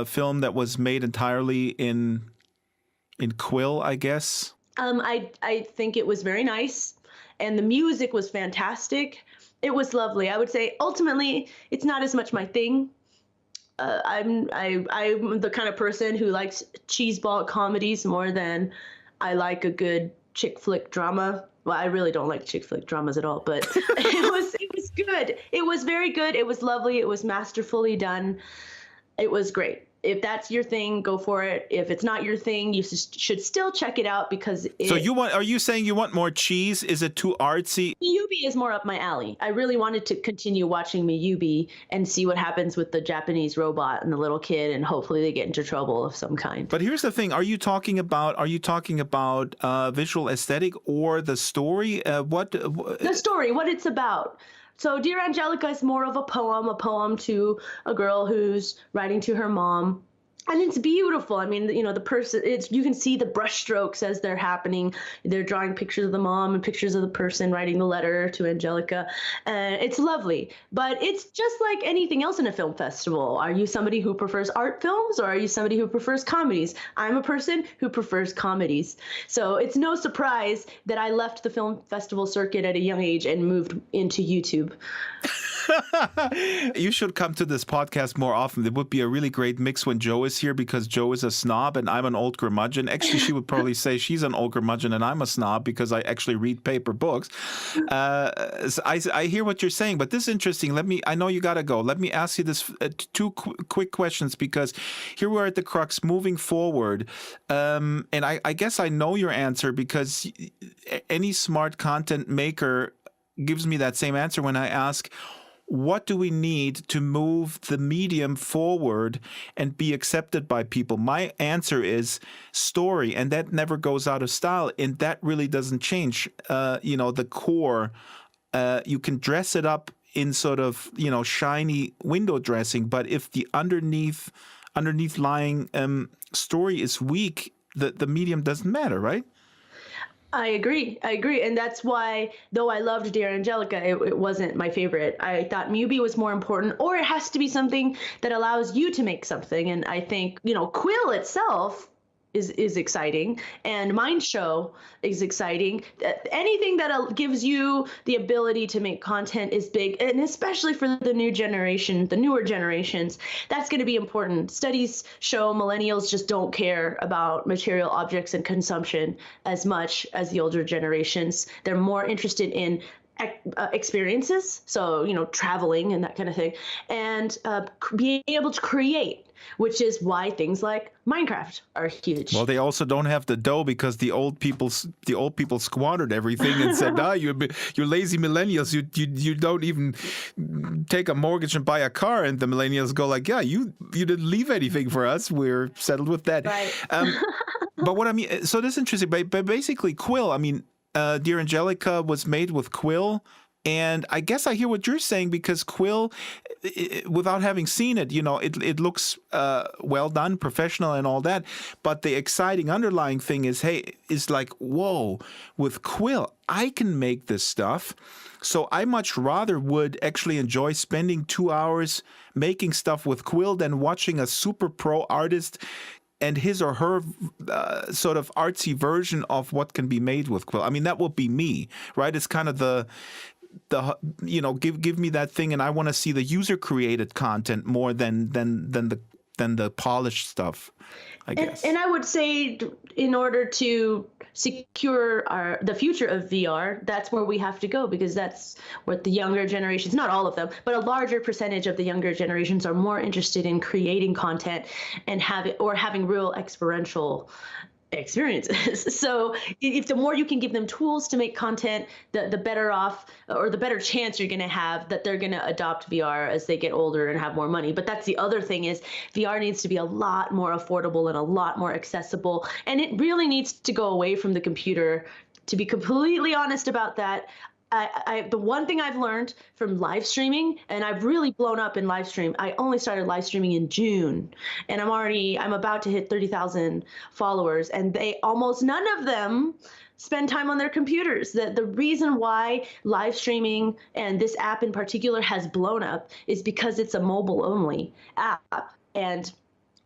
film that was made entirely in Quill, I guess.
I think it was very nice, and the music was fantastic. It was lovely. I would say ultimately it's not as much my thing. I'm the kind of person who likes cheeseball comedies more than I like a good chick flick drama. Well, I really don't like chick flick dramas at all, but it was good. It was very good. It was lovely. It was masterfully done. It was great. If that's your thing, go for it. If it's not your thing, you should still check it out because
are you saying you want more cheese? Is it too artsy?
Miyubi is more up my alley. I really wanted to continue watching Miyubi and see what happens with the Japanese robot and the little kid, and hopefully they get into trouble of some kind.
But here's the thing: are you talking about visual aesthetic or the story?
The story, what it's about. So Dear Angelica is more of a poem to a girl who's writing to her mom. And it's beautiful. I mean, the person, you can see the brushstrokes as they're happening. They're drawing pictures of the mom and pictures of the person writing the letter to Angelica. And it's lovely. But it's just like anything else in a film festival. Are you somebody who prefers art films, or are you somebody who prefers comedies? I'm a person who prefers comedies. So it's no surprise that I left the film festival circuit at a young age and moved into YouTube.
You should come to this podcast more often. It would be a really great mix when Joe is here, because Joe is a snob and I'm an old curmudgeon. Actually, she would probably say she's an old curmudgeon and I'm a snob because I actually read paper books. So I hear what you're saying, but this is interesting. I know you got to go. Let me ask you this two quick questions, because here we are at the crux moving forward. And I guess I know your answer, because any smart content maker gives me that same answer when I ask, what do we need to move the medium forward and be accepted by people? My answer is story, and that never goes out of style, and that really doesn't change. The core, you can dress it up in sort of, shiny window dressing, but if the underneath lying story is weak, the medium doesn't matter, right?
I agree. And that's why, though I loved Dear Angelica, it wasn't my favorite. I thought Mubi was more important, or it has to be something that allows you to make something. And I think, Quill itself is exciting, and Mind Show is exciting. Anything that gives you the ability to make content is big, and especially for the newer generations, that's going to be important. Studies show millennials just don't care about material objects and consumption as much as the older generations. They're more interested in experiences, so traveling and that kind of thing, and being able to create, which is why things like Minecraft are huge.
Well, they also don't have the dough, because the old people squandered everything and said, you're lazy millennials. You don't even take a mortgage and buy a car. And the millennials go like, yeah, you didn't leave anything for us. We're settled with that.
Right.
But what I mean, so this is interesting. But basically, Quill. I mean, Dear Angelica was made with Quill. And I guess I hear what you're saying, because Quill, without having seen it, it looks well done, professional and all that. But the exciting underlying thing is, like, whoa, with Quill, I can make this stuff. So I much rather would actually enjoy spending 2 hours making stuff with Quill than watching a super pro artist and his or her sort of artsy version of what can be made with Quill. I mean, that would be me, right? It's kind of the give me that thing, and I want to see the user created content more than the polished stuff, I guess.
And I would say, in order to secure the future of VR, that's where we have to go, because that's what the younger generations, not all of them, but a larger percentage of the younger generations are more interested in creating content and having real experiential experiences. So if the more you can give them tools to make content, the better off, or the better chance you're going to have that they're going to adopt VR as they get older and have more money. But that's the other thing, is VR needs to be a lot more affordable and a lot more accessible. And it really needs to go away from the computer. To be completely honest about that, the one thing I've learned from live streaming, and I've really blown up in live stream. I only started live streaming in June, and I'm about to hit 30,000 followers, and almost none of them spend time on their computers. The reason why live streaming, and this app in particular, has blown up is because it's a mobile only app. And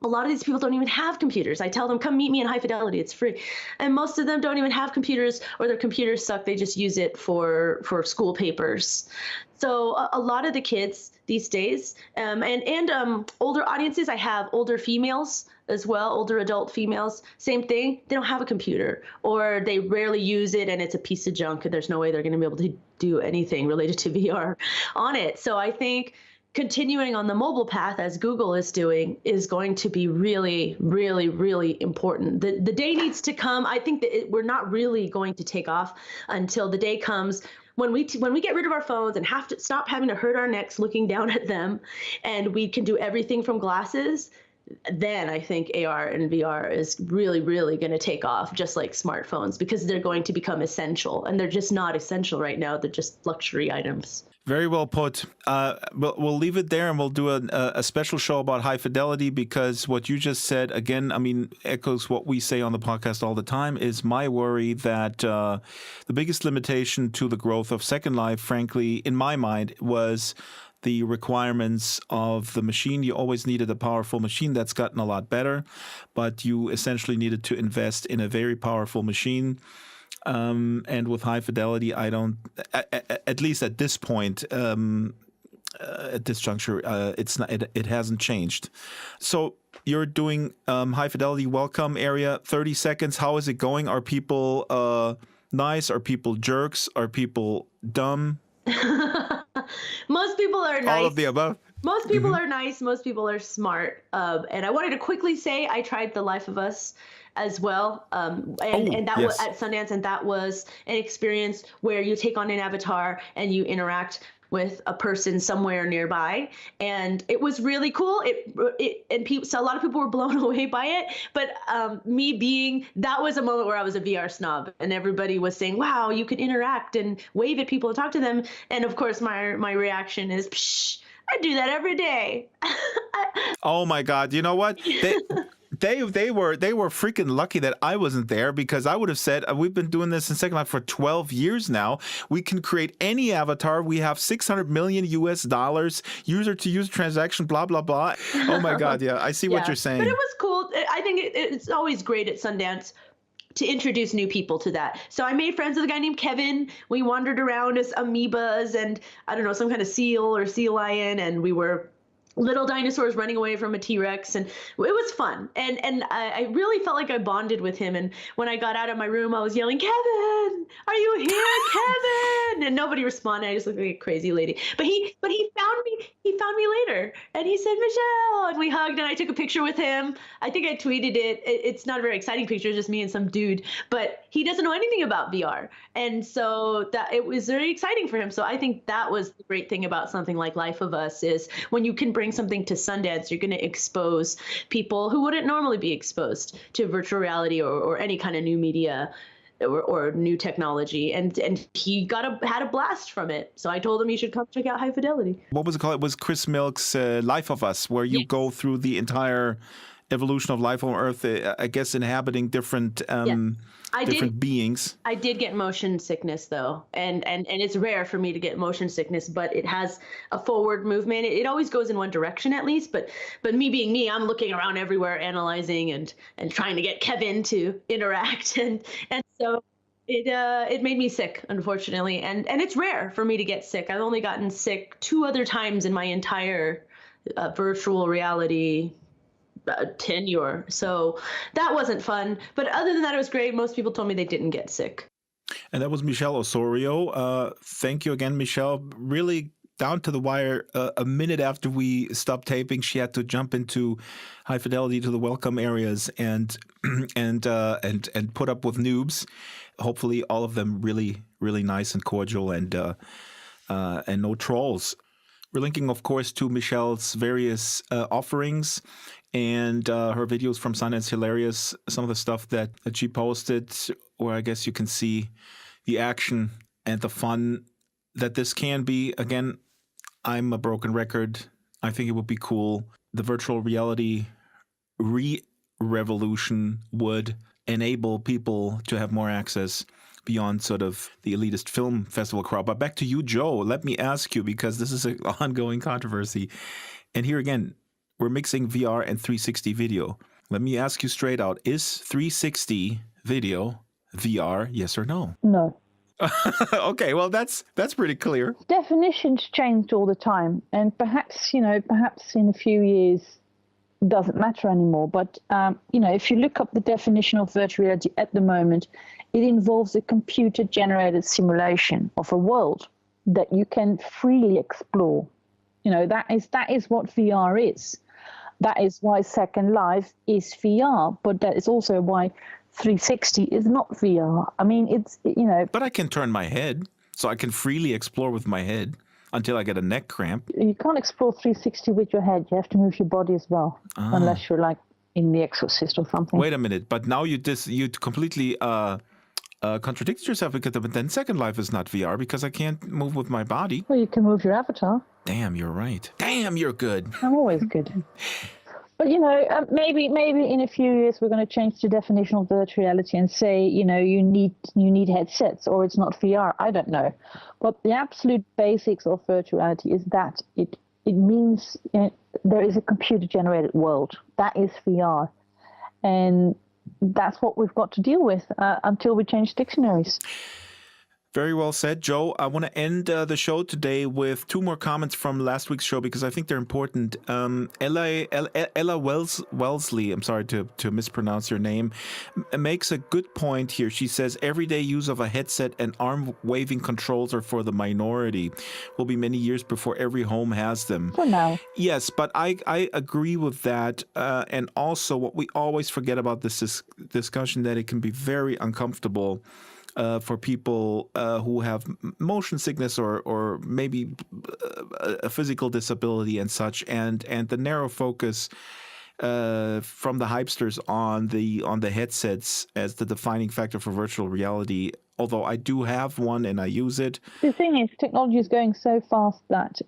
a lot of these people don't even have computers. I tell them, come meet me in High Fidelity, it's free. And most of them don't even have computers, or their computers suck. They just use it for school papers. So a lot of the kids these days, and older audiences, I have older females as well, older adult females, same thing. They don't have a computer, or they rarely use it, and it's a piece of junk, and there's no way they're going to be able to do anything related to VR on it. So I think continuing on the mobile path, as Google is doing, is going to be really, really, really important. The day needs to come. I think that we're not really going to take off until the day comes when we get rid of our phones and have to stop having to hurt our necks looking down at them, and we can do everything from glasses. Then I think AR and VR is really, really going to take off, just like smartphones, because they're going to become essential, and they're just not essential right now. They're just luxury items.
Very well put. We'll leave it there, and we'll do a special show about High Fidelity, because what you just said, again, I mean, echoes what we say on the podcast all the time. Is my worry that the biggest limitation to the growth of Second Life, frankly, in my mind, was the requirements of the machine. You always needed a powerful machine. That's gotten a lot better, but you essentially needed to invest in a very powerful machine. And with High Fidelity, I don't, at least at this point, at this juncture. It's not. It hasn't changed. So you're doing high fidelity welcome area. 30 seconds. How is it going? Are people nice? Are people jerks? Are people dumb?
Most people are nice.
All of the above.
Most people are nice. Most people are smart. And I wanted to quickly say I tried The Life of Us as well. And that was at Sundance, and that was an experience where you take on an avatar and you interact with a person somewhere nearby, and it was really cool. So a lot of people were blown away by it. But that was a moment where I was a VR snob, and everybody was saying, "Wow, you can interact and wave at people and talk to them." And of course, my reaction is, Psh, I do that every day.
Oh my God! You know what? They were freaking lucky that I wasn't there, because I would have said, we've been doing this in Second Life for 12 years now. We can create any avatar. We have $600 million user to user transaction, blah, blah, blah. Oh my God. Yeah. I see what you're saying.
But it was cool. I think it's always great at Sundance to introduce new people to that. So I made friends with a guy named Kevin. We wandered around as amoebas and, I don't know, some kind of seal or sea lion. And we were little dinosaurs running away from a T-Rex, and it was fun. And I really felt like I bonded with him. And when I got out of my room, I was yelling, "Kevin, are you here, Kevin?" And nobody responded. I just looked like a crazy lady. But he found me. He found me later, and he said, "Michelle," and we hugged, and I took a picture with him. I think I tweeted it. It's not a very exciting picture, it's just me and some dude. But he doesn't know anything about VR, and so that it was very exciting for him. So I think that was the great thing about something like Life of Us, is when you can bring something to Sundance, you're going to expose people who wouldn't normally be exposed to virtual reality or any kind of new media or new technology. And he had a blast from it. So I told him you should come check out High Fidelity.
What was it called? It was Chris Milk's Life of Us, where you go through the entire evolution of life on Earth, I guess inhabiting different beings.
I did get motion sickness though, and it's rare for me to get motion sickness, but it has a forward movement. It always goes in one direction at least, but me being me, I'm looking around everywhere, analyzing and trying to get Kevin to interact, and so it made me sick, unfortunately, and it's rare for me to get sick. I've only gotten sick 2 other times in my entire virtual reality tenure, so that wasn't fun. But other than that, it was great. Most people told me they didn't get sick.
And that was Michelle Osorio. Thank you again, Michelle. Really down to the wire. A minute after we stopped taping, she had to jump into high fidelity to the welcome areas and put up with noobs. Hopefully, all of them really, really nice and cordial, and no trolls. We're linking, of course, to Michelle's various offerings. And her videos from Sundance, hilarious. Some of the stuff that she posted, where I guess you can see the action and the fun that this can be. Again, I'm a broken record. I think it would be cool. The virtual reality revolution would enable people to have more access beyond sort of the elitist film festival crowd. But back to you, Joe. Let me ask you, because this is an ongoing controversy. And here again, we're mixing VR and 360 video. Let me ask you straight out. Is 360 video VR, yes or no?
No.
Okay, well, that's pretty clear.
Definitions changed all the time. And perhaps in a few years, it doesn't matter anymore. But, if you look up the definition of virtual reality at the moment, it involves a computer-generated simulation of a world that you can freely explore. That is what VR is. That is why Second Life is VR, but that is also why 360 is not VR. I mean, it's.
But I can turn my head, so I can freely explore with my head until I get a neck cramp.
You can't explore 360 with your head. You have to move your body as well, unless you're like in The Exorcist or something.
Wait a minute, but now you completely contradicted yourself, because then Second Life is not VR because I can't move with my body.
Well, you can move your avatar.
Damn, you're right. Damn, you're good.
I'm always good. But, maybe in a few years we're going to change the definition of virtual reality and say, you need headsets or it's not VR. I don't know. But the absolute basics of virtual reality is that it means there is a computer-generated world. That is VR. And that's what we've got to deal with until we change dictionaries.
Very well said, Joe. I want to end the show today with 2 more comments from last week's show because I think they're important. Ella Wellesley, I'm sorry to mispronounce your name, makes a good point here. She says everyday use of a headset and arm-waving controls are for the minority. Will be many years before every home has them.
For now.
Yes, but I agree with that. And also what we always forget about this discussion, that it can be very uncomfortable for people who have motion sickness or maybe a physical disability and such, and the narrow focus from the hypesters on the headsets as the defining factor for virtual reality. Although I do have one and I use it.
The thing is, technology is going so fast that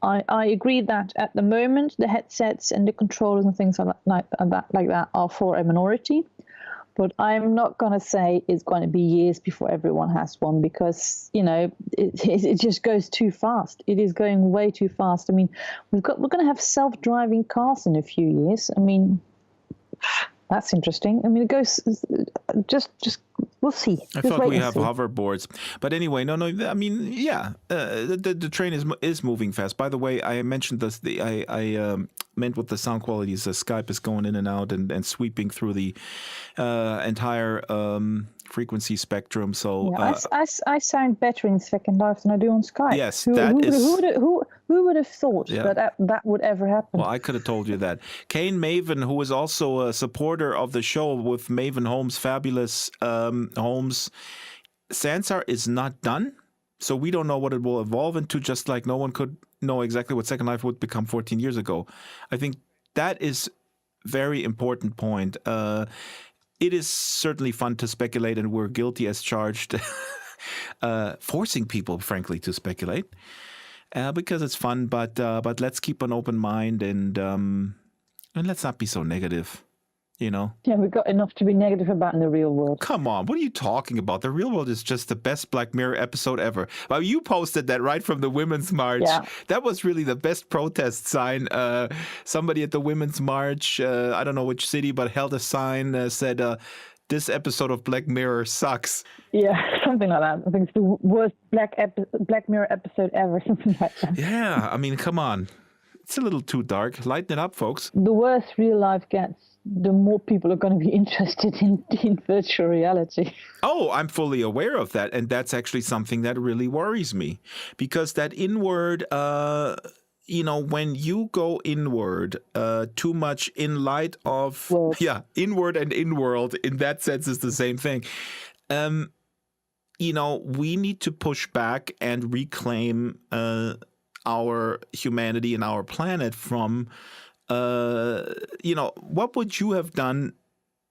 I agree that at the moment the headsets and the controllers and things like that are for a minority. But I'm not going to say it's going to be years before everyone has one because, it just goes too fast. It is going way too fast. I mean, we're going to have self-driving cars in a few years. I mean, that's interesting. I mean, it goes just we'll see.
I thought we have hoverboards, but anyway, no. I mean, yeah, the train is moving fast. By the way, I mentioned this. I meant with the sound quality is Skype is going in and out and sweeping through the entire frequency spectrum. So
I sound better in Second Life than I do on Skype.
Yes,
who would have thought that would ever happen?
Well, I could have told you that. Kane Maven, who is also a supporter of the show with Maven Homes, fabulous homes. Sansar is not done, so we don't know what it will evolve into, just like no one could know exactly what Second Life would become 14 years ago. I think that is very important point. It is certainly fun to speculate, and we're guilty as charged, forcing people, frankly, to speculate because it's fun. But let's keep an open mind and let's not be so negative. Yeah,
we've got enough to be negative about in the real world.
Come on, what are you talking about? The real world is just the best Black Mirror episode ever. Well, you posted that right from the Women's March.
Yeah.
That was really the best protest sign. Somebody at the Women's March, I don't know which city, but held a sign said, this episode of Black Mirror sucks.
Yeah, something like that. I think it's the worst Black Mirror episode ever, something like that.
Yeah, I mean, come on. It's a little too dark. Lighten it up, folks.
The worse real life gets, the more people are going to be interested in virtual reality.
Oh, I'm fully aware of that. And that's actually something that really worries me. Because that inward, when you go inward too much in light of...
World.
Yeah, inward and in-world, in that sense, is the same thing. We need to push back and reclaim our humanity and our planet from... what would you have done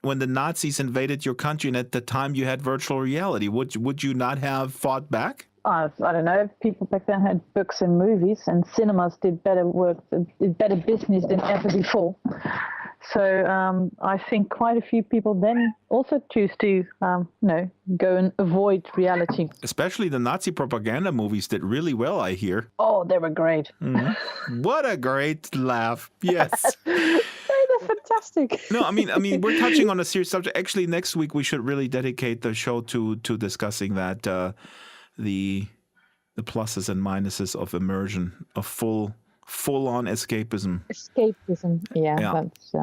when the Nazis invaded your country and at the time you had virtual reality? Would you not have fought back?
I don't know. People back then had books and movies, and cinemas did better work, did better business than ever before. So I think quite a few people then also choose to, go and avoid reality.
Especially the Nazi propaganda movies did really well, I hear.
Oh, they were great.
Mm-hmm. What a great laugh. Yes.
They're fantastic.
No, I mean, we're touching on a serious subject. Actually, next week we should really dedicate the show to discussing that, the pluses and minuses of immersion, of full-on escapism.
Yeah. That's,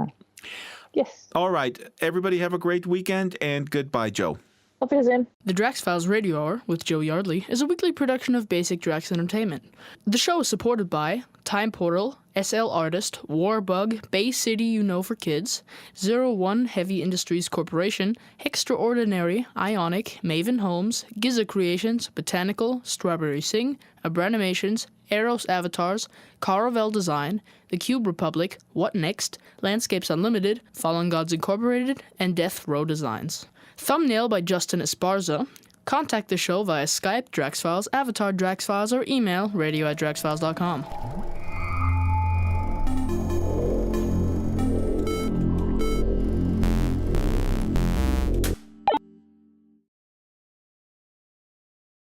yes.
All right. Everybody have a great weekend, and goodbye, Joe.
Auf Wiedersehen.
The Drax Files Radio Hour with Joe Yardley is a weekly production of Basic Drax Entertainment. The show is supported by Time Portal, SL Artist, Warbug, Bay City You Know for Kids, 01 Heavy Industries Corporation, Extraordinary, Ionic, Maven Homes, Giza Creations, Botanical, Strawberry Sing, Abranimations, Eros Avatars, Caravel Design, The Cube Republic, What Next, Landscapes Unlimited, Fallen Gods Incorporated, and Death Row Designs. Thumbnail by Justin Esparza. Contact the show via Skype, DraxFiles, Avatar DraxFiles, or email radio@draxfiles.com.